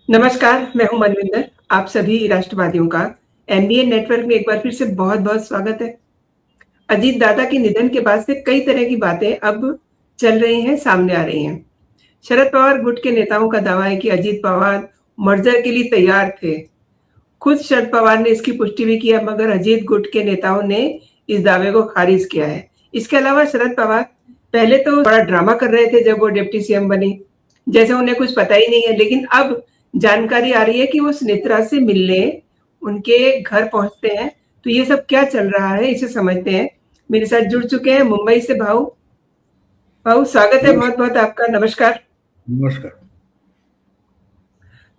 नमस्कार, मैं हूँ मनविंदर। आप सभी राष्ट्रवादियों का एनडीए नेटवर्क में एक बार फिर से बहुत-बहुत स्वागत है। अजीत दादा के निधन के बाद से कई तरह की बातें अब चल रही हैं, सामने आ रही हैं। शरद पवार गुट के नेताओं का दावा है कि अजीत पवार मर्जर के लिए तैयार थे। खुद शरद पवार ने इसकी पुष्टि भी की है, मगर अजीत गुट के नेताओं ने इस दावे को खारिज किया है। इसके अलावा शरद पवार पहले तो बड़ा ड्रामा कर रहे थे जब वो डिप्टी सीएम बनी, जैसे उन्हें कुछ पता ही नहीं है, लेकिन अब जानकारी आ रही है कि वो सुनेत्रा से मिलने उनके घर पहुंचते हैं। तो ये सब क्या चल रहा है, इसे समझते हैं। मेरे साथ जुड़ चुके हैं मुंबई से भाऊ। भाऊ, स्वागत है बहुत बहुत आपका। नमस्कार। नमस्कार।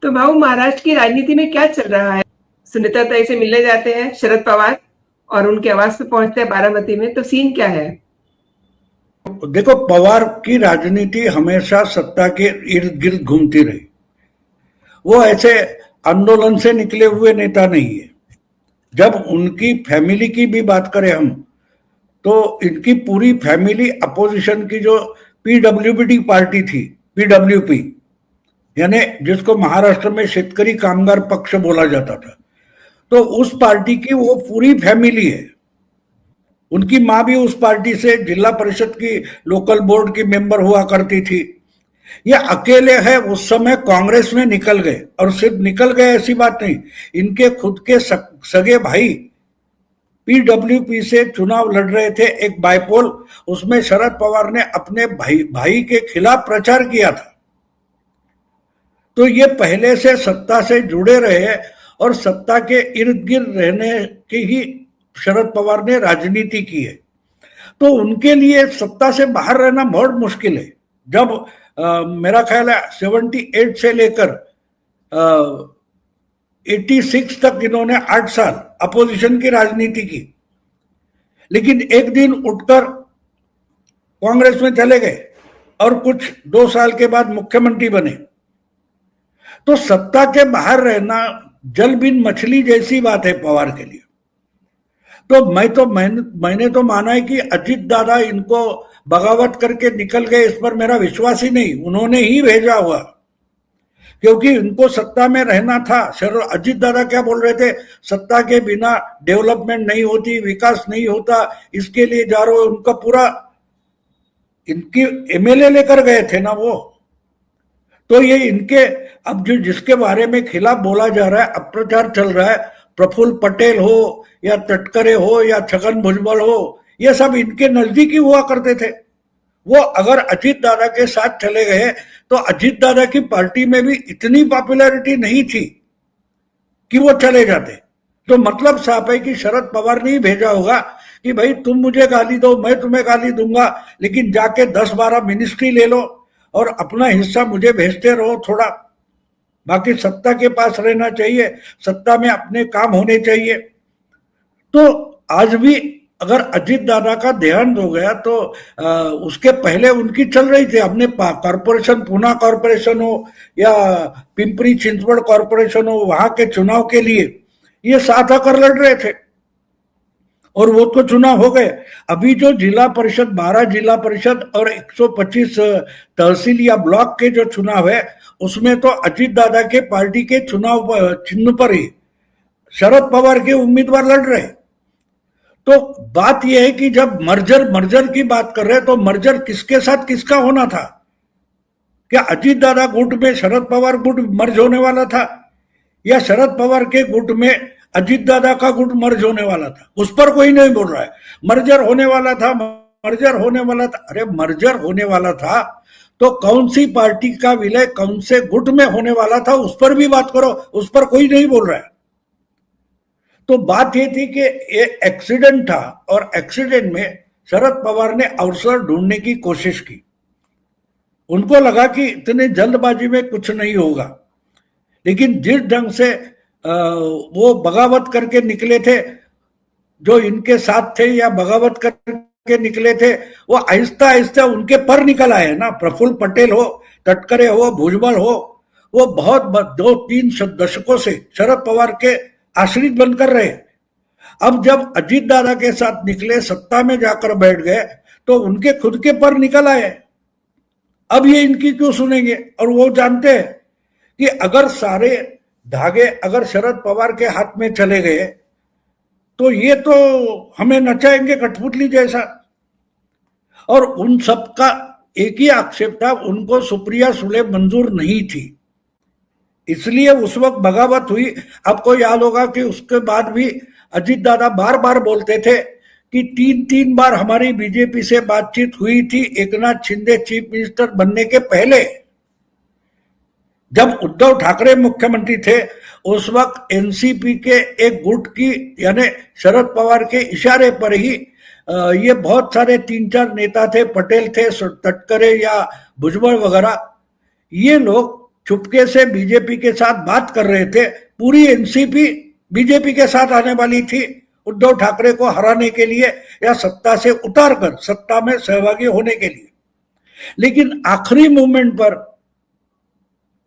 तो भाऊ, महाराष्ट्र की राजनीति में क्या चल रहा है? सुनीता ताई से मिलने जाते हैं शरद पवार और उनके आवास पे पहुंचते हैं बारामती में, तो सीन क्या है? देखो, पवार की राजनीति हमेशा सत्ता के इर्द गिर्द घूमती रही। वो ऐसे आंदोलन से निकले हुए नेता नहीं है। जब उनकी फैमिली की भी बात करें हम, तो इनकी पूरी फैमिली अपोजिशन की जो पीडब्ल्यूडी पार्टी थी, पीडब्ल्यूपी, यानी जिसको महाराष्ट्र में शेतकरी कामगार पक्ष बोला जाता था, तो उस पार्टी की वो पूरी फैमिली है। उनकी माँ भी उस पार्टी से जिला परिषद की लोकल बोर्ड की मेंबर हुआ करती थी। ये अकेले है उस समय कांग्रेस में निकल गए, और सिर्फ निकल गए ऐसी बात नहीं, इनके खुद के सगे भाई पीडब्ल्यूपी से चुनाव लड़ रहे थे, एक बाइपोल। उसमें शरद पवार ने अपने भाई के खिलाफ प्रचार किया था। तो ये पहले से सत्ता से जुड़े रहे और सत्ता के इर्द गिर्द रहने की ही शरद पवार ने राजनीति की है। तो उनके लिए सत्ता से बाहर रहना बहुत मुश्किल है। जब मेरा ख्याल है 78 से लेकर 86 तक इन्होंने 8 साल अपोजिशन की राजनीति की, लेकिन एक दिन उठकर कांग्रेस में चले गए और कुछ 2 साल के बाद मुख्यमंत्री बने। तो सत्ता के बाहर रहना जल बिन मछली जैसी बात है पवार के लिए। तो मैंने तो माना है कि अजीत दादा इनको बगावत करके निकल गए, इस पर मेरा विश्वास ही नहीं। उन्होंने ही भेजा हुआ, क्योंकि इनको सत्ता में रहना था। अजीत दादा क्या बोल रहे थे, सत्ता के बिना डेवलपमेंट नहीं होती, विकास नहीं होता, इसके लिए जा रहे हो। उनका पूरा इनकी एमएलए लेकर गए थे ना वो। तो ये इनके अब जो जिसके बारे में खिलाफ बोला जा रहा है, अप्रचार चल रहा है, प्रफुल्ल पटेल हो या तटकरे हो या छगन भुजबल हो, ये सब इनके नजदीकी हुआ करते थे। वो अगर अजीत दादा के साथ चले गए तो अजीत दादा की पार्टी में भी इतनी पॉपुलैरिटी नहीं थी कि वो चले जाते। तो मतलब साफ है कि शरद पवार ने ही भेजा होगा कि भाई तुम मुझे गाली दो, मैं तुम्हें गाली दूंगा, लेकिन जाके 10-12 मिनिस्ट्री ले लो और अपना हिस्सा मुझे भेजते रहो थोड़ा। बाकी सत्ता के पास रहना चाहिए, सत्ता में अपने काम होने चाहिए। तो आज भी अगर अजीत दादा का देहांत हो गया तो उसके पहले उनकी चल रही थी। अपने कॉरपोरेशन, पूना कॉरपोरेशन हो या पिंपरी चिंचवड़ कॉरपोरेशन हो, वहां के चुनाव के लिए ये साथ आकर लड़ रहे थे और वो तो चुनाव हो गए। अभी जो जिला परिषद, 12 जिला परिषद और 125 तहसील या ब्लॉक के जो चुनाव है, उसमें तो अजीत दादा के पार्टी के चुनाव चिन्ह पर ही शरद पवार के उम्मीदवार लड़ रहे। तो बात यह है कि जब मर्जर की बात कर रहे हैं, तो मर्जर किसके साथ किसका होना था? क्या अजीत दादा गुट में शरद पवार गुट मर्ज होने वाला था, या शरद पवार के गुट में अजीत दादा का गुट मर्ज होने वाला था? उस पर कोई नहीं बोल रहा है। मर्जर होने वाला था, मर्जर होने वाला था। अरे मर्जर होने वाला था तो कौन सी पार्टी का विलय कौन से गुट में होने वाला था, उस पर भी बात करो। उस पर कोई नहीं बोल रहा है। तो बात ये थी कि ये एक्सीडेंट था और एक्सीडेंट में शरद पवार ने अवसर ढूंढने की कोशिश की। उनको लगा कि इतने जल्दबाजी में कुछ नहीं होगा, लेकिन जिस ढंग से वो बगावत करके निकले थे, जो इनके साथ थे या बगावत करके निकले थे, वो आहिस्ता आहिस्ता उनके पर निकल आए ना। प्रफुल्ल पटेल हो, तटकरे हो, भुजबल हो, वो बहुत 2-3 दशकों से शरद पवार के आश्रित बनकर रहे। अब जब अजीत दादा के साथ निकले, सत्ता में जाकर बैठ गए, तो उनके खुद के पर निकल आए। अब ये इनकी क्यों सुनेंगे? और वो जानते हैं कि अगर सारे धागे अगर शरद पवार के हाथ में चले गए तो ये तो हमें नचाएंगे कठपुतली जैसा। और उन सबका एक ही आक्षेप था, उनको सुप्रिया सुले मंजूर नहीं थी, इसलिए उस वक्त बगावत हुई। आपको याद होगा कि उसके बाद भी अजीत दादा बार बार बोलते थे कि तीन तीन बार हमारी बीजेपी से बातचीत हुई थी एकनाथ शिंदे चीफ मिनिस्टर बनने के पहले। जब उद्धव ठाकरे मुख्यमंत्री थे उस वक्त एनसीपी के एक गुट की यानी शरद पवार के इशारे पर ही ये बहुत सारे 3-4 नेता थे, पटेल थे, तटकरे या भुजबल वगैरह, ये लोग चुपके से बीजेपी के साथ बात कर रहे थे। पूरी एनसीपी बीजेपी के साथ आने वाली थी उद्धव ठाकरे को हराने के लिए या सत्ता से उतारकर सत्ता में सहभागी होने के लिए। लेकिन आखिरी मोमेंट पर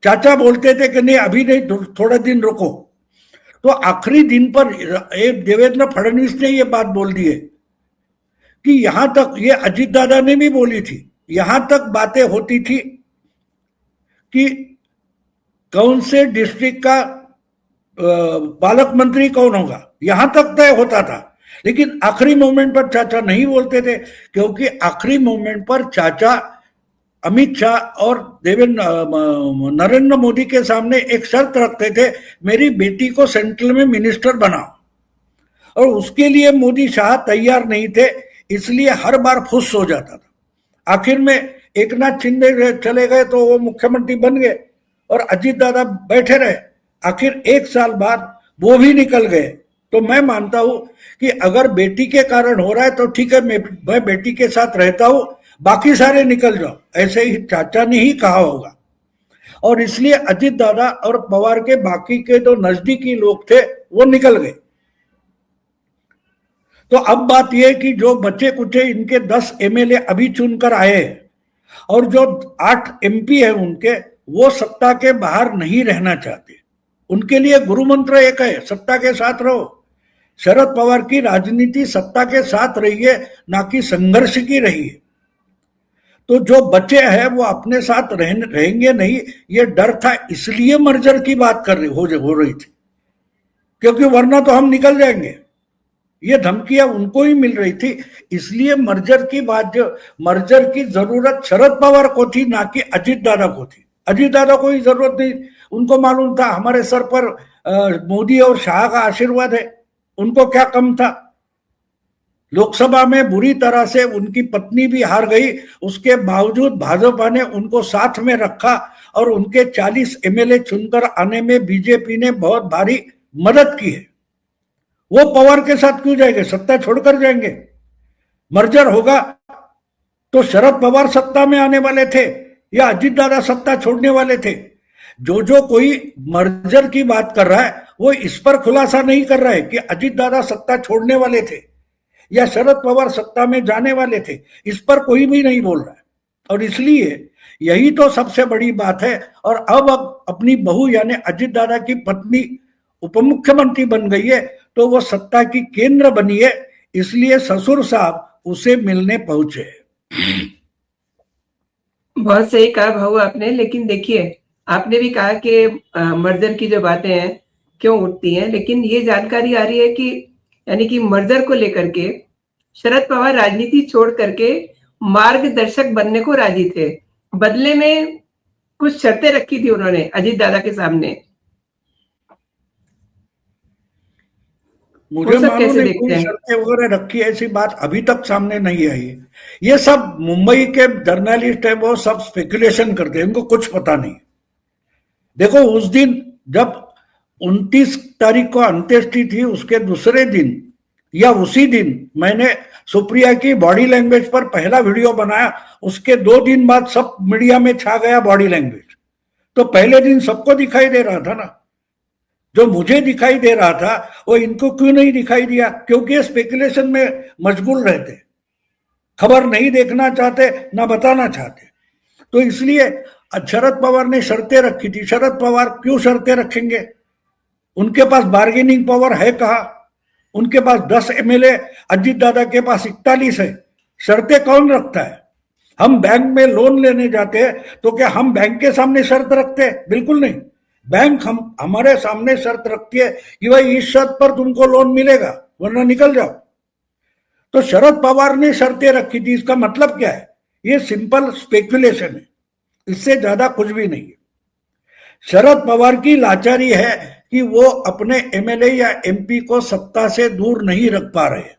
चाचा बोलते थे कि नहीं अभी नहीं, थोड़ा दिन रुको। तो आखिरी दिन पर देवेंद्र फडणवीस ने ये बात बोल दी है कि यहां तक, ये अजीत दादा ने भी बोली थी, यहां तक बातें होती थी कि कौन से डिस्ट्रिक्ट का पालक मंत्री कौन होगा, यहां तक तय होता था। लेकिन आखिरी मोमेंट पर चाचा नहीं बोलते थे, क्योंकि आखिरी मोमेंट पर चाचा अमित शाह और नरेंद्र मोदी के सामने एक शर्त रखते थे, मेरी बेटी को सेंट्रल में मिनिस्टर बनाओ, और उसके लिए मोदी शाह तैयार नहीं थे, इसलिए हर बार फुस हो जाता था। आखिर में एकनाथ शिंदे चले गए तो वो मुख्यमंत्री बन गए और अजीत दादा बैठे रहे। आखिर 1 साल बाद वो भी निकल गए। तो मैं मानता हूं कि अगर बेटी के कारण हो रहा है तो ठीक है, मैं बेटी के साथ रहता हूं, बाकी सारे निकल जाओ, ऐसे ही चाचा ने ही कहा होगा। और इसलिए अजीत दादा और पवार के बाकी के जो नजदीकी लोग थे वो निकल गए। तो अब बात यह कि जो बचे कुचे इनके 10 एमएलए अभी चुनकर आए और जो 8 एमपी है उनके, वो सत्ता के बाहर नहीं रहना चाहते। उनके लिए गुरु मंत्र एक है, सत्ता के साथ रहो। शरद पवार की राजनीति सत्ता के साथ रही है, ना कि संघर्ष की रही है। तो जो बचे हैं वो अपने साथ रहेंगे नहीं, ये डर था, इसलिए मर्जर की बात हो रही थी, क्योंकि वरना तो हम निकल जाएंगे। ये धमकियां उनको ही मिल रही थी, इसलिए मर्जर की बात, जो मर्जर की जरूरत शरद पवार को थी, ना कि अजीत दादा को थी। अजीत दादा को ही जरूरत नहीं, उनको मालूम था हमारे सर पर मोदी और शाह का आशीर्वाद है, उनको क्या कम था। लोकसभा में बुरी तरह से उनकी पत्नी भी हार गई, उसके बावजूद भाजपा ने उनको साथ में रखा और उनके 40 एमएलए चुनकर आने में बीजेपी ने बहुत भारी मदद की है। वो पवार के साथ क्यों जाएंगे, सत्ता छोड़कर जाएंगे। मर्जर होगा तो शरद पवार सत्ता में आने वाले थे या अजीत दादा सत्ता छोड़ने वाले थे। जो कोई मर्जर की बात कर रहा है वो इस पर खुलासा नहीं कर रहा है कि अजीत दादा सत्ता छोड़ने वाले थे या शरद पवार सत्ता में जाने वाले थे, इस पर कोई भी नहीं बोल रहा है। और इसलिए यही तो सबसे बड़ी बात है। और अब अपनी बहू यानी अजीत दादा की पत्नी उपमुख्यमंत्री बन गई है, तो वो सत्ता की केंद्र बनी है, इसलिए ससुर साहब उसे मिलने पहुंचे। बहुत सही कहा भाऊ आपने। लेकिन देखिए, आपने भी कहा कि मर्जर की जो बातें हैं क्यों उठती हैं, लेकिन ये जानकारी आ रही है कि यानी कि मर्जर को लेकर के शरद पवार राजनीति छोड़ करके मार्गदर्शक बनने को राजी थे। बदले में कुछ शर्तें रखी थी उन्होंने अजीत दादा के सामने। मुझे मालूम नहीं कोई शर्तें वगैरह रखी, ऐसी बात अभी तक सामने नहीं आई है। ये सब मुंबई के जर्नलिस्ट है, वो सब स्पेकुलेशन करते हैं, इनको कुछ पता नहीं। देखो उस दिन जब 29 तारीख को अंत्येष्टि थी, उसके दूसरे दिन या उसी दिन मैंने सुप्रिया की बॉडी लैंग्वेज पर पहला वीडियो बनाया, उसके 2 दिन बाद सब मीडिया में छा गया बॉडी लैंग्वेज। तो पहले दिन सबको दिखाई दे रहा था ना, जो मुझे दिखाई दे रहा था वो इनको क्यों नहीं दिखाई दिया, क्योंकि ये स्पेकुलेशन में मशगूल रहते, खबर नहीं देखना चाहते, ना बताना चाहते। तो इसलिए शरद पवार ने शर्तें रखी थी। शरद पवार क्यों शर्तें रखेंगे, उनके पास बार्गेनिंग पावर है कहा, उनके पास 10 एमएलए, अजीत दादा के पास 41 है, शर्तें कौन रखता है। हम बैंक में लोन लेने जाते हैं तो क्या हम बैंक के सामने शर्त रखते हैं, बिल्कुल नहीं। बैंक हमारे सामने शर्त रखती है कि भाई इस शर्त पर तुमको लोन मिलेगा वरना निकल जाओ। तो शरद पवार ने शर्तें रखी थी। इसका मतलब क्या है? ये सिंपल स्पेकुलेशन है, इससे ज्यादा कुछ भी नहीं है। शरद पवार की लाचारी है कि वो अपने एमएलए या एमपी को सत्ता से दूर नहीं रख पा रहे,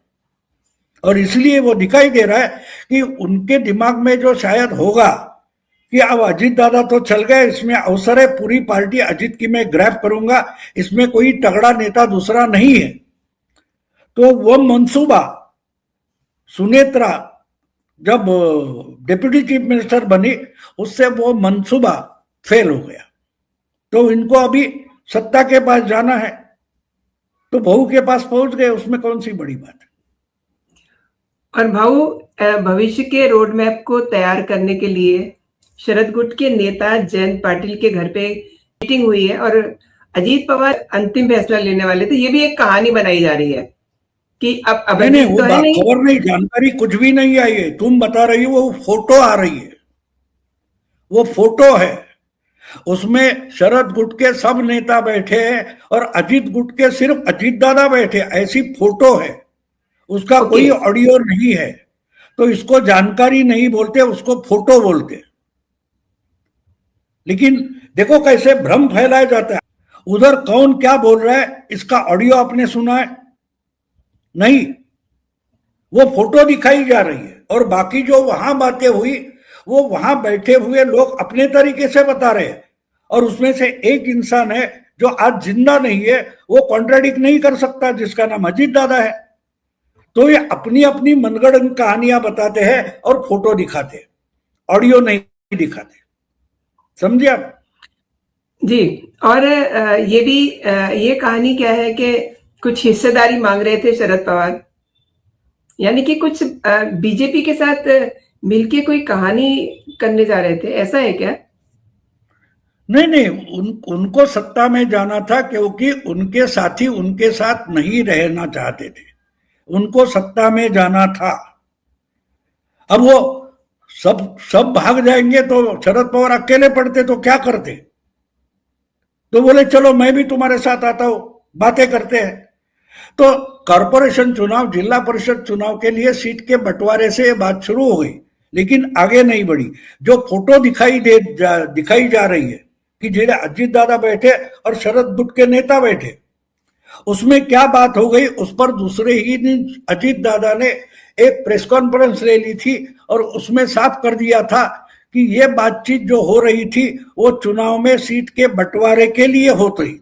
और इसलिए वो दिखाई दे रहा है कि उनके दिमाग में जो शायद होगा कि अब अजीत दादा तो चल गए, इसमें अवसर है, पूरी पार्टी अजीत की मैं ग्रैब करूंगा, इसमें कोई तगड़ा नेता दूसरा नहीं है। तो वो मंसूबा सुनेत्रा जब डिप्टी चीफ मिनिस्टर बनी, उससे वो मंसूबा फेल हो गया। तो इनको अभी सत्ता के पास जाना है, तो बहू के पास पहुंच गए, उसमें कौन सी बड़ी बात है। और भाऊ, भविष्य के रोड मैप को तैयार करने के लिए शरद गुट के नेता जयंत पाटिल के घर पे मीटिंग हुई है और अजीत पवार अंतिम फैसला लेने वाले थे। ये भी एक कहानी बनाई जा रही है कि अब नहीं, तो है नहीं, खबर नहीं, जानकारी कुछ भी नहीं आई है। तुम बता रही हो वो फोटो आ रही है, वो फोटो है, उसमें शरद गुट के सब नेता बैठे हैं और अजीत गुट के सिर्फ अजीत दादा बैठे, ऐसी फोटो है। उसका कोई ऑडियो नहीं है, तो इसको जानकारी नहीं बोलते, उसको फोटो बोलते। लेकिन देखो कैसे भ्रम फैलाया जाता है। उधर कौन क्या बोल रहा है इसका ऑडियो आपने सुना है? नहीं, वो फोटो दिखाई जा रही है, और बाकी जो वहां बातें हुई वो वहां बैठे हुए लोग अपने तरीके से बता रहे हैं, और उसमें से एक इंसान है जो आज जिंदा नहीं है, वो कॉन्ट्राडिक्ट नहीं कर सकता, जिसका नाम अजीत दादा है। तो ये अपनी अपनी मनगढ़ंत कहानियां बताते हैं और फोटो दिखाते हैं, ऑडियो नहीं दिखाते। समझे आप? जी। और ये भी ये कहानी क्या है कि कुछ हिस्सेदारी मांग रहे थे शरद पवार, यानी कि कुछ बीजेपी के साथ मिलके कोई कहानी करने जा रहे थे, ऐसा है क्या? नहीं, उनको सत्ता में जाना था क्योंकि उनके साथी उनके साथ नहीं रहना चाहते थे, उनको सत्ता में जाना था। अब वो सब भाग जाएंगे तो शरद पवार अकेले पड़ते तो क्या करते? तो बोले चलो मैं भी तुम्हारे साथ आता हूं, बातें करते हैं। तो कॉरपोरेशन चुनाव, जिला परिषद चुनाव के लिए सीट के बंटवारे से ये बात शुरू हो गई, लेकिन आगे नहीं बढ़ी। जो फोटो दिखाई जा रही है कि जेड़े अजीत दादा बैठे और शरद गुट के नेता बैठे, उसमें क्या बात हो गई, उस पर दूसरे ही दिन अजीत दादा ने एक प्रेस कॉन्फ्रेंस ले ली थी और उसमें साफ कर दिया था कि ये बातचीत जो हो रही थी वो चुनाव में सीट के बंटवारे के लिए हो रही,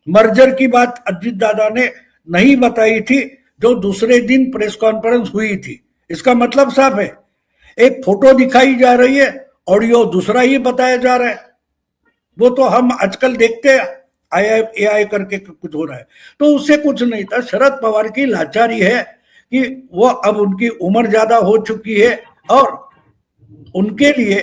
मर्जर की बात अजीत दादा ने नहीं बताई थी, जो दूसरे दिन प्रेस कॉन्फ्रेंस हुई थी। इसका मतलब साफ है, एक फोटो दिखाई जा रही है, ऑडियो दूसरा ही बताया जा रहा है। वो तो हम आजकल देखते हैं, AI करके कुछ हो रहा है, तो उससे कुछ नहीं था। शरद पवार की लाचारी है कि वो अब उनकी उम्र ज्यादा हो चुकी है और उनके लिए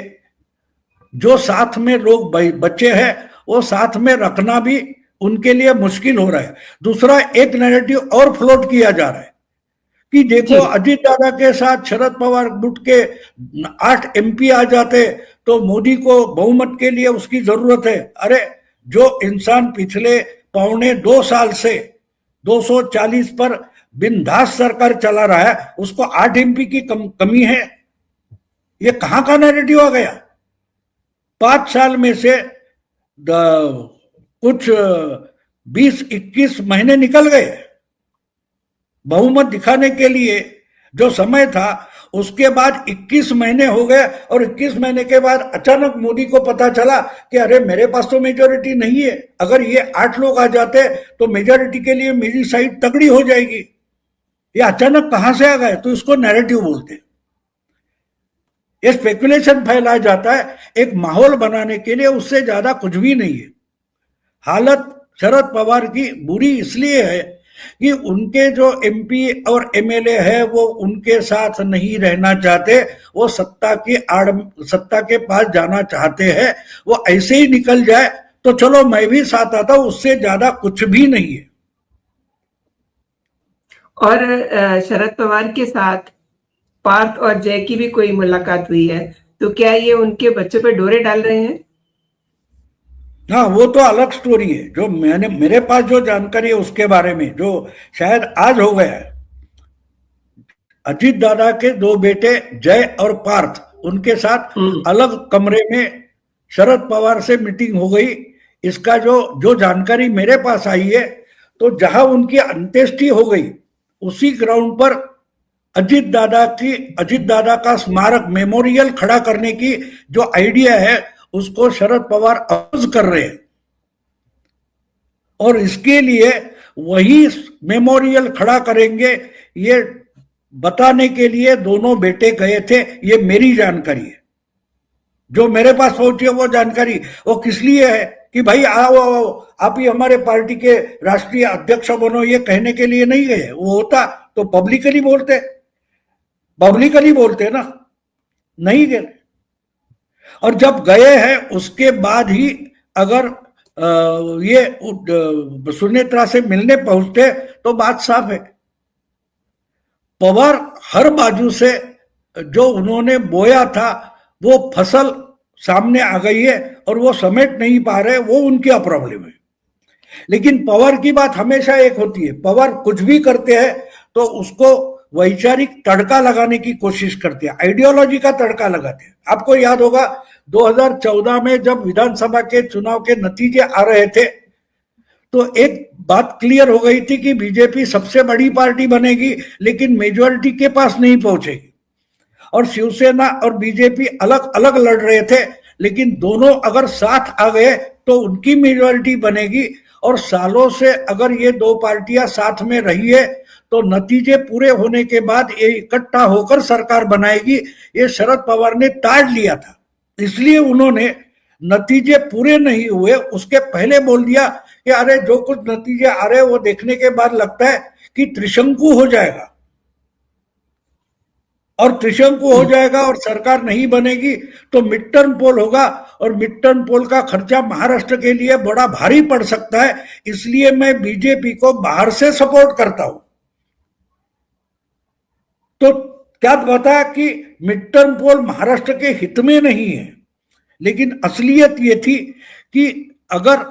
जो साथ में लोग बच्चे हैं वो साथ में रखना भी उनके लिए मुश्किल हो रहा है। दूसरा एक नैरेटिव और फ्लोट किया जा रहा है कि देखो अजीत दादा के साथ शरद पवार गुट के 8 MP आ जाते तो मोदी को बहुमत के लिए उसकी जरूरत है। अरे जो इंसान पिछले 1.25 साल से 240 पर बिंदास सरकार चला रहा है, उसको 8 MP की कमी है? ये कहां का नैरेटिव आ गया? 5 साल में से कुछ 20-21 महीने निकल गए बहुमत दिखाने के लिए जो समय था, उसके बाद 21 महीने हो गए और 21 महीने के बाद अचानक मोदी को पता चला कि अरे मेरे पास तो मेजोरिटी नहीं है, अगर ये 8 लोग आ जाते तो मेजोरिटी के लिए मेरी साइड तगड़ी हो जाएगी। ये अचानक कहां से आ गए? तो इसको नैरेटिव बोलते हैं। ये स्पेकुलेशन फैलाया जाता है एक माहौल बनाने के लिए, उससे ज्यादा कुछ भी नहीं है। हालत शरद पवार की बुरी इसलिए है कि उनके जो MP और MLA है वो उनके साथ नहीं रहना चाहते, वो सत्ता के पास जाना चाहते हैं। वो ऐसे ही निकल जाए तो चलो मैं भी साथ आता हूं, उससे ज्यादा कुछ भी नहीं है। और शरद पवार के साथ पार्थ और जय की भी कोई मुलाकात हुई है, तो क्या ये उनके बच्चों पर डोरे डाल रहे हैं? हाँ, वो तो अलग स्टोरी है। जो मैंने मेरे पास जो जानकारी है उसके बारे में, जो शायद आज हो गया है, अजीत दादा के दो बेटे जय और पार्थ, उनके साथ अलग कमरे में शरद पवार से मीटिंग हो गई। इसका जो जो जानकारी मेरे पास आई है, तो जहां उनकी अंत्येष्टि हो गई उसी ग्राउंड पर अजीत दादा का स्मारक मेमोरियल खड़ा करने की जो आइडिया है उसको शरद पवार अपोज कर रहे हैं। और इसके लिए वही मेमोरियल खड़ा करेंगे, ये बताने के लिए दोनों बेटे गए थे। ये मेरी जानकारी है, जो मेरे पास पहुंची है वो जानकारी। वो किस लिए है कि भाई आओ आओ, आप ही हमारे पार्टी के राष्ट्रीय अध्यक्ष बनो, ये कहने के लिए नहीं गए। वो होता तो पब्लिकली बोलते ना, नहीं गए। और जब गए हैं उसके बाद ही अगर ये सुनेत्रा से मिलने पहुंचते तो बात साफ है। पवार हर बाजू से जो उन्होंने बोया था वो फसल सामने आ गई है और वो समेट नहीं पा रहे, वो उनका प्रॉब्लम है। लेकिन पवार की बात हमेशा एक होती है, पवार कुछ भी करते हैं तो उसको वैचारिक तड़का लगाने की कोशिश करते हैं, आइडियोलॉजी का तड़का लगाते हैं। आपको याद होगा 2014 में जब विधानसभा के चुनाव के नतीजे आ रहे थे तो एक बात क्लियर हो गई थी कि बीजेपी सबसे बड़ी पार्टी बनेगी लेकिन मेजॉरिटी के पास नहीं पहुंचेगी। और शिवसेना और बीजेपी अलग अलग लड़ रहे थे, लेकिन दोनों अगर साथ आ गए तो उनकी मेजॉरिटी बनेगी। और सालों से अगर ये दो पार्टियां साथ में रही है तो नतीजे पूरे होने के बाद ये इकट्ठा होकर सरकार बनाएगी, ये शरद पवार ने ताड़ लिया था। इसलिए उन्होंने नतीजे पूरे नहीं हुए उसके पहले बोल दिया कि अरे जो कुछ नतीजे आ रहे हैं वो देखने के बाद लगता है कि त्रिशंकु हो जाएगा, और त्रिशंकु हो जाएगा और सरकार नहीं बनेगी तो मिड टर्म पोल होगा, और मिड टर्म पोल का खर्चा महाराष्ट्र के लिए बड़ा भारी पड़ सकता है। इसलिए मैं बीजेपी को बाहर से सपोर्ट करता हूं। तो क्या पता कि मिड टर्म पोल महाराष्ट्र के हित में नहीं है, लेकिन असलियत ये थी कि अगर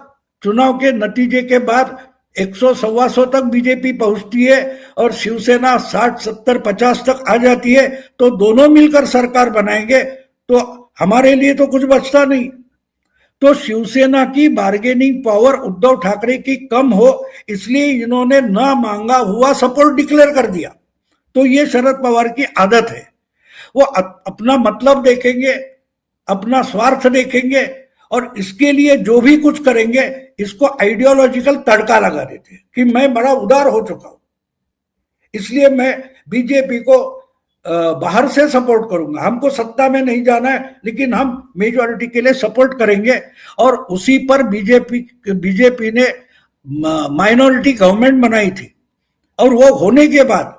चुनाव के नतीजे के बाद 100-125 तक बीजेपी पहुंचती है और शिवसेना 60-70-50 तक आ जाती है तो दोनों मिलकर सरकार बनाएंगे, तो हमारे लिए तो कुछ बचता नहीं। तो शिवसेना की बार्गेनिंग पावर उद्धव ठाकरे की कम हो, इसलिए इन्होंने ना मांगा हुआ सपोर्ट डिक्लेयर कर दिया। तो ये शरद पवार की आदत है, वो अपना मतलब देखेंगे, अपना स्वार्थ देखेंगे, और इसके लिए जो भी कुछ करेंगे इसको आइडियोलॉजिकल तड़का लगा देते हैं कि मैं बड़ा उदार हो चुका हूं, इसलिए मैं बीजेपी को बाहर से सपोर्ट करूंगा। हमको सत्ता में नहीं जाना है लेकिन हम मेजॉरिटी के लिए सपोर्ट करेंगे। और उसी पर बीजेपी ने माइनॉरिटी गवर्नमेंट बनाई थी, और वो होने के बाद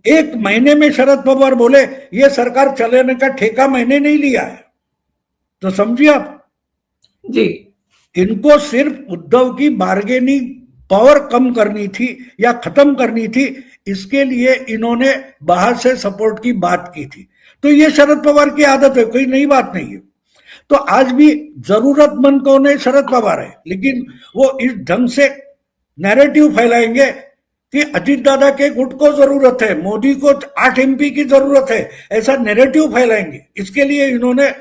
एक महीने में शरद पवार बोले ये सरकार चलाने का ठेका मैंने नहीं लिया है। तो समझिए आप जी, इनको सिर्फ उद्धव की बार्गेनिंग पावर कम करनी थी या खत्म करनी थी, इसके लिए इन्होंने बाहर से सपोर्ट की बात की थी। तो ये शरद पवार की आदत है, कोई नई बात नहीं है। तो आज भी जरूरतमंद कौन है? शरद पवार है। लेकिन वो इस ढंग से नैरेटिव फैलाएंगे कि अजीत दादा के गुट को जरूरत है, मोदी को 8 MP की जरूरत है, ऐसा नैरेटिव फैलाएंगे। इसके लिए इन्होंने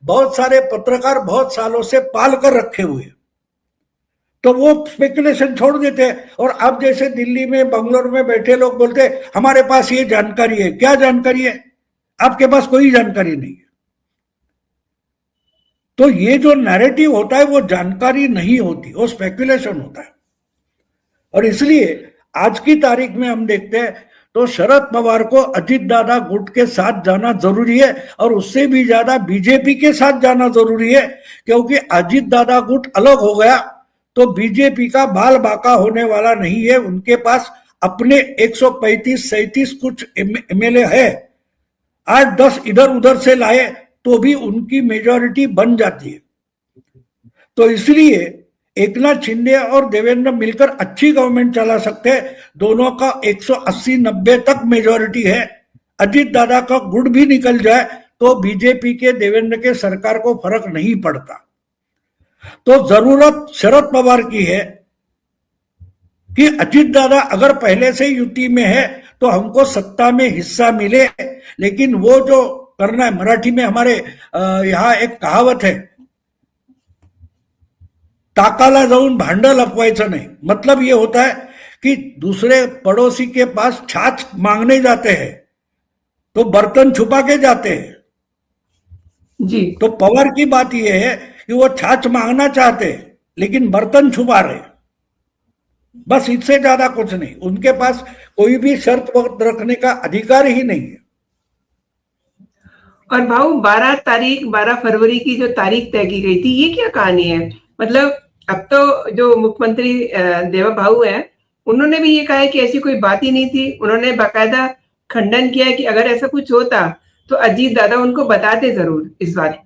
बहुत सारे पत्रकार बहुत सालों से पाल कर रखे हुए, तो वो स्पेकुलेशन छोड़ देते हैं। और अब जैसे दिल्ली में बंगलोर में बैठे लोग बोलते हैं हमारे पास ये जानकारी है। क्या जानकारी है? आपके पास कोई जानकारी नहीं है। तो ये जो नैरेटिव होता है वो जानकारी नहीं होती, वो स्पेकुलेशन होता है। और इसलिए आज की तारीख में हम देखते हैं तो शरद पवार को अजीत दादा गुट के साथ जाना जरूरी है, और उससे भी ज्यादा बीजेपी के साथ जाना जरूरी है, क्योंकि अजीत दादा गुट अलग हो गया तो बीजेपी का बाल बाका होने वाला नहीं है। उनके पास अपने 135-37 कुछ MLA है, 8-10 इधर उधर से लाए तो भी उनकी मेजॉरिटी बन जाती है। तो इसलिए एकनाथ शिंदे और देवेंद्र मिलकर अच्छी गवर्नमेंट चला सकते हैं। दोनों का 180-90 तक मेजॉरिटी है। अजीत दादा का गुट भी निकल जाए तो बीजेपी के देवेंद्र के सरकार को फर्क नहीं पड़ता। तो जरूरत शरद पवार की है कि अजीत दादा अगर पहले से यूटी में है तो हमको सत्ता में हिस्सा मिले, लेकिन वो जो करना है, मराठी में हमारे यहाँ एक कहावत है, टाकाला जाऊन भांड लपवायचं नहीं। मतलब ये होता है कि दूसरे पड़ोसी के पास छाछ मांगने जाते हैं तो बर्तन छुपा के जाते हैं जी। तो पवार की बात यह है कि वो छाछ मांगना चाहते हैं लेकिन बर्तन छुपा रहे, बस इससे ज्यादा कुछ नहीं। उनके पास कोई भी शर्त रखने का अधिकार ही नहीं है। और भाऊ 12 फरवरी की जो तारीख तय की गई थी, ये क्या कहानी है? मतलब अब तो जो मुख्यमंत्री देवा भाऊ है, उन्होंने भी ये कहा है कि ऐसी कोई बात ही नहीं थी। उन्होंने बाकायदा खंडन किया है कि अगर ऐसा कुछ होता तो अजीत दादा उनको बताते जरूर इस बात।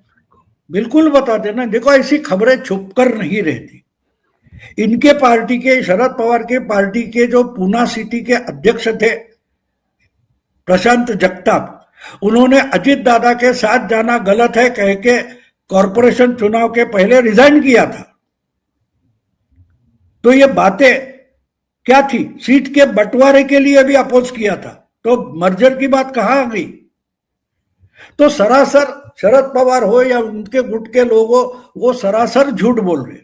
बिल्कुल बताते ना। देखो, ऐसी खबरें छुप कर नहीं रहती। इनके पार्टी के, शरद पवार के पार्टी के जो पूना सिटी के अध्यक्ष थे प्रशांत जगताप, उन्होंने अजीत दादा के साथ जाना गलत है कह के कॉरपोरेशन चुनाव के पहले रिजाइन किया था। तो ये बातें क्या थी? सीट के बंटवारे के लिए भी अपोज किया था, तो मर्जर की बात कहां आ गई? तो सरासर शरद पवार हो या उनके गुट के लोग हो, वो सरासर झूठ बोल रहे।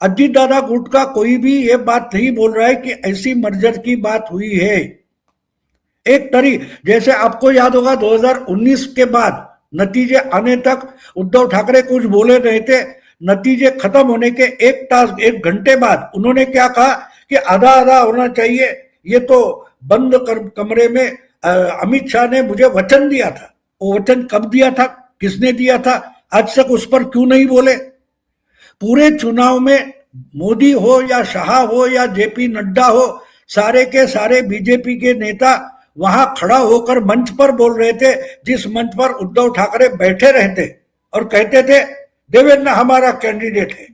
अजीत दादा गुट का कोई भी ये बात नहीं बोल रहा है कि ऐसी मर्जर की बात हुई है। एक तरीके, जैसे आपको याद होगा 2019 के बाद नतीजे आने तक उद्धव ठाकरे कुछ बोले नहीं थे। नतीजे खत्म होने के एक घंटे बाद उन्होंने क्या कहा कि आधा आधा होना चाहिए। ये तो बंद कमरे में अमित शाह ने मुझे वचन दिया था। वो वचन कब दिया था, किसने दिया था, आज तक उस पर क्यों नहीं बोले? पूरे चुनाव में मोदी हो या शाह हो या जेपी नड्डा हो, सारे के सारे बीजेपी के नेता वहां खड़ा होकर मंच पर बोल रहे थे, जिस मंच पर उद्धव ठाकरे बैठे रहते और कहते थे देवेंद्र हमारा कैंडिडेट है।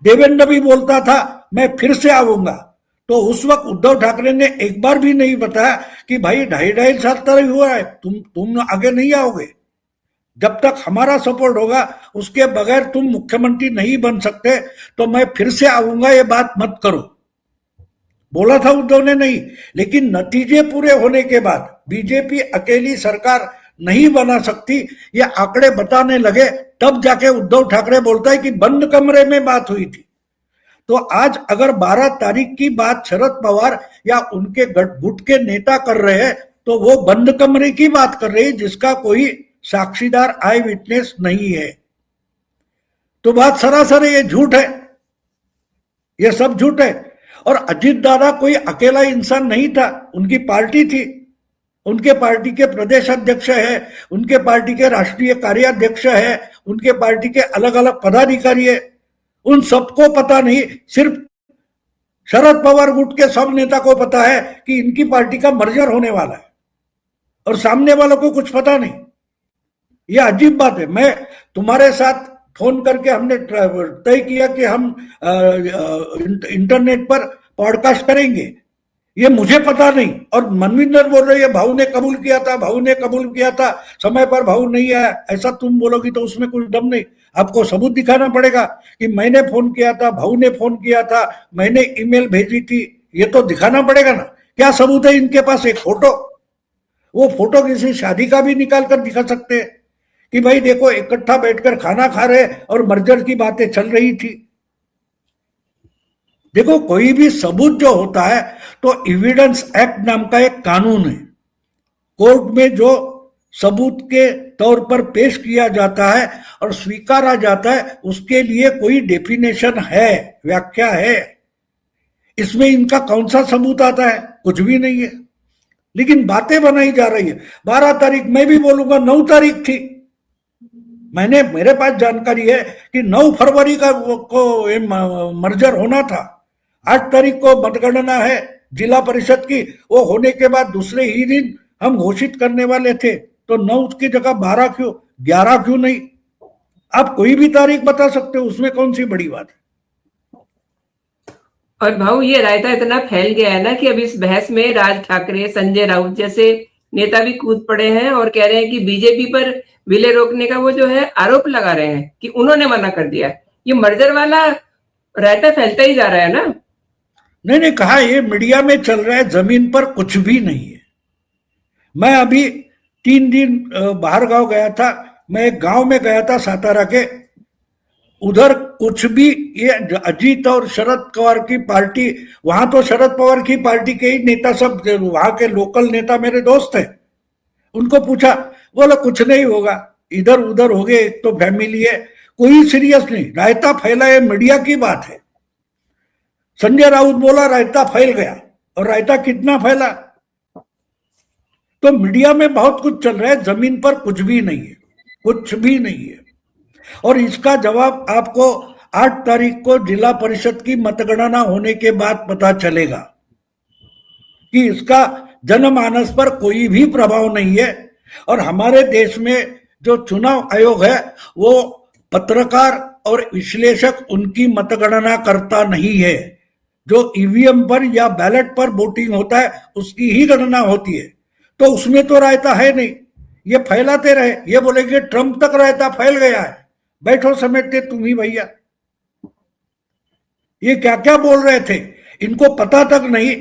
देवेंद्र भी बोलता था मैं फिर से आऊंगा। तो उस वक्त उद्धव ठाकरे ने एक बार भी नहीं बताया कि भाई 2.5 साल तक हुआ है, तुम आगे नहीं आओगे, जब तक हमारा सपोर्ट होगा उसके बगैर तुम मुख्यमंत्री नहीं बन सकते, तो मैं फिर से आऊंगा, ये बात मत करो। बोला था उद्धव ने नहीं। लेकिन नतीजे पूरे होने के बाद बीजेपी अकेली सरकार नहीं बना सकती, ये आंकड़े बताने लगे, तब जाके उद्धव ठाकरे बोलता है कि बंद कमरे में बात हुई थी। तो आज अगर 12 तारीख की बात शरद पवार या उनके गुट के नेता कर रहे हैं तो वो बंद कमरे की बात कर रहे हैं, जिसका कोई साक्षीदार, आई विटनेस नहीं है। तो बात सरासर ये झूठ है, ये सब झूठ है। और अजीत दादा कोई अकेला इंसान नहीं था, उनकी पार्टी थी, उनके पार्टी के प्रदेश अध्यक्ष है, उनके पार्टी के राष्ट्रीय कार्याध्यक्ष है, उनके पार्टी के अलग अलग पदाधिकारी है। उन सबको पता नहीं, सिर्फ शरद पवार गुट के सब नेता को पता है कि इनकी पार्टी का मर्जर होने वाला है, और सामने वालों को कुछ पता नहीं। यह अजीब बात है। मैं तुम्हारे साथ फोन करके हमने तय किया कि हम इंटरनेट पर पॉडकास्ट करेंगे, ये मुझे पता नहीं। और मनविंदर बोल रहे हैं भाऊ ने कबूल किया था, भाऊ ने कबूल किया था, समय पर भाऊ नहीं आया। ऐसा तुम बोलोगी तो उसमें कुछ दम नहीं। आपको सबूत दिखाना पड़ेगा कि मैंने फोन किया था, भाऊ ने फोन किया था, मैंने ईमेल भेजी थी, ये तो दिखाना पड़ेगा ना। क्या सबूत है इनके पास? एक फोटो, वो फोटो किसी शादी का भी निकाल कर दिखा सकते हैं कि भाई देखो इकट्ठा बैठकर खाना खा रहे और मर्जर की बातें चल रही थी। देखो, कोई भी सबूत जो होता है तो एविडेंस एक्ट नाम का एक कानून है, कोर्ट में जो सबूत के तौर पर पेश किया जाता है और स्वीकारा जाता है, उसके लिए कोई डेफिनेशन है, व्याख्या है। इसमें इनका कौन सा सबूत आता है? कुछ भी नहीं है। लेकिन बातें बनाई जा रही है। 12 तारीख, मैं भी बोलूंगा 9 तारीख थी। मेरे पास जानकारी है कि 9 फरवरी को मर्जर होना था। 8 तारीख को मतगणना है जिला परिषद की, वो होने के बाद दूसरे ही दिन हम घोषित करने वाले थे। तो 9 की जगह 12 क्यों, 11 क्यों नहीं? आप कोई भी तारीख बता सकते हो, उसमें कौन सी बड़ी बात है? और भाऊ ये रायता इतना फैल गया है ना कि अब इस बहस में राज ठाकरे, संजय राउत जैसे नेता भी कूद पड़े हैं और कह रहे हैं कि बीजेपी पर विलय रोकने का वो जो है आरोप लगा रहे हैं कि उन्होंने मना कर दिया। ये मर्जर वाला रायता फैलता ही जा रहा है ना। नहीं, कहा ये मीडिया में चल रहा है, जमीन पर कुछ भी नहीं है। मैं अभी 3 दिन बाहर गांव गया था, मैं एक गांव में गया था सातारा के, उधर कुछ भी, ये अजीत और शरद पवार की पार्टी, वहां तो शरद पवार की पार्टी के ही नेता सब, वहां के लोकल नेता मेरे दोस्त हैं, उनको पूछा, बोला कुछ नहीं होगा, इधर उधर हो गए, एक तो फैमिली है, कोई सीरियस नहीं, रायता फैला है, मीडिया की बात है। संजय राउत बोला रायता फैल गया, और रायता कितना फैला। तो मीडिया में बहुत कुछ चल रहा है, जमीन पर कुछ भी नहीं है, कुछ भी नहीं है। और इसका जवाब आपको 8 तारीख को जिला परिषद की मतगणना होने के बाद पता चलेगा कि इसका जनमानस पर कोई भी प्रभाव नहीं है। और हमारे देश में जो चुनाव आयोग है वो पत्रकार और विश्लेषक उनकी मतगणना करता नहीं है। जो ईवीएम पर या बैलेट पर वोटिंग होता है उसकी ही गणना होती है। तो उसमें तो रायता है नहीं, ये फैलाते रहे, ये बोलेंगे ट्रंप तक रायता फैल गया है, बैठो समेटते तुम ही भैया। ये क्या क्या बोल रहे थे, इनको पता तक नहीं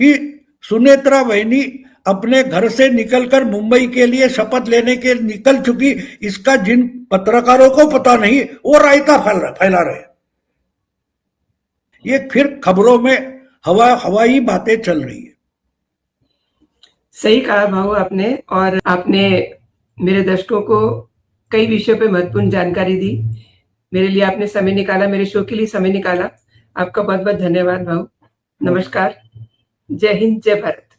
कि सुनेत्रा बहनी अपने घर से निकलकर मुंबई के लिए शपथ लेने के निकल चुकी, इसका जिन पत्रकारों को पता नहीं वो रायता फैला रहे। ये फिर खबरों में हवाई बातें चल रही है। सही कहा भाऊ आपने, और आपने मेरे दर्शकों को कई विषयों पे महत्वपूर्ण जानकारी दी। मेरे लिए आपने समय निकाला, मेरे शो के लिए समय निकाला, आपका बहुत बहुत धन्यवाद भाऊ। नमस्कार, जय हिंद, जय भारत।